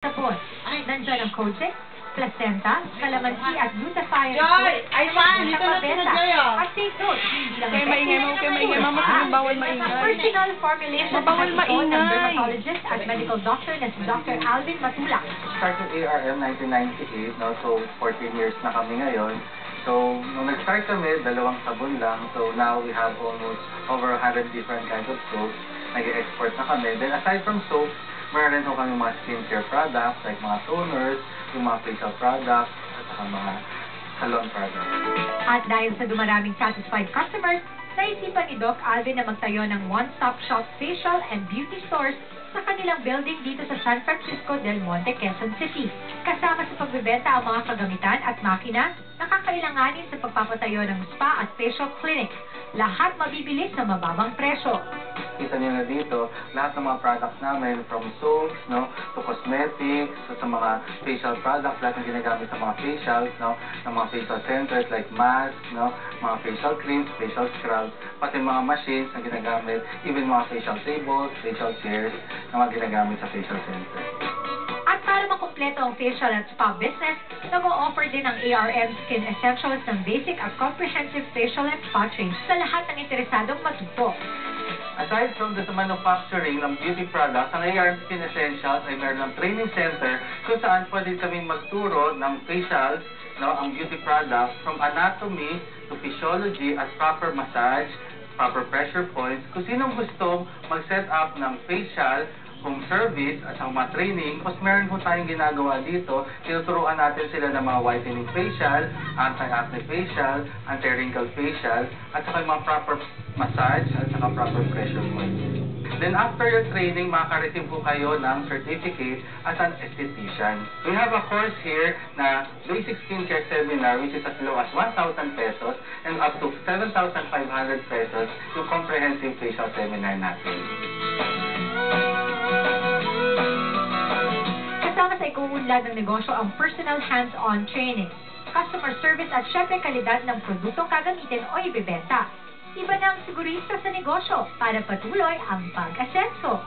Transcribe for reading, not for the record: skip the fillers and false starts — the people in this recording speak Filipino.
Sabon. Nandyan ang Kojic, placenta, calamansi at glutathione. Joy! Ay, man! Dito na sila, Joy, oh. At take note, hindi lang Kaya maingay mo, mama, sige, bawal maingay. Personal formulation Bawal ng maingay. dermatologist at medical doctor na si Dr. Alvin Matulak. Started ARM 1998, no? So 14 years na kami ngayon. So nung nag-start kami, dalawang sabon lang. So now we have almost over 100 different kinds of soaps. Nag-export na kami. Then aside from soaps, meron rin ho kami mga skincare products like mga toners, yung mga facial products, at saka mga salon products. At dahil sa dumaraming satisfied customers, naisipan ni Doc Alvin na magtayo ng one-stop shop facial and beauty stores sa kanilang building dito sa San Francisco del Monte, Quezon City. Kasama sa pagbebenta ang mga kagamitan at makina na kakailanganin sa pagpapatayo ng spa at facial clinic. Lahat mabibili sa mababang presyo. Kita niyo na dito, lahat ng mga products namin, from soaps, no, to cosmetics, to sa mga facial products, lahat ng ginagamit sa mga facials, no, ng mga facial centers like mask, no, mga facial creams, facial scrubs, pati mga machines na ginagamit, even mga facial tables, facial chairs, na mga ginagamit sa facial center. At para makumpleto ang facial at spa business, nag-o-offer din ang ARM Skin Essentials ng basic at comprehensive facial and spa training sa lahat ng interesadong matuto. Aside from the manufacturing ng beauty products, ang ARM Skin Essentials ay meron ng training center kung saan pwede kami magturo ng facials, no, ang beauty products from anatomy to physiology at proper massage, proper pressure points. Kung sinong gustong mag-set up ng facial, home service at sa mga training, tapos meron po tayong ginagawa dito, tinuturuan natin sila ng mga whitening facial, anti-acne facial, anti-wrinkle facial, at saka mga proper massage at saka proper pressure points. Then after your training, makaka-receive po kayo ng certificate as an esthetician. We have a course here na basic skincare seminar which is as low as 1,000 pesos and up to 7,500 pesos yung comprehensive facial seminar natin. Kasama sa ikuunlad ng negosyo ang personal hands-on training, customer service at syempre kalidad ng produktong gagamitin o ibebenta. Iba na ang sigurista sa negosyo para patuloy ang pag-asenso.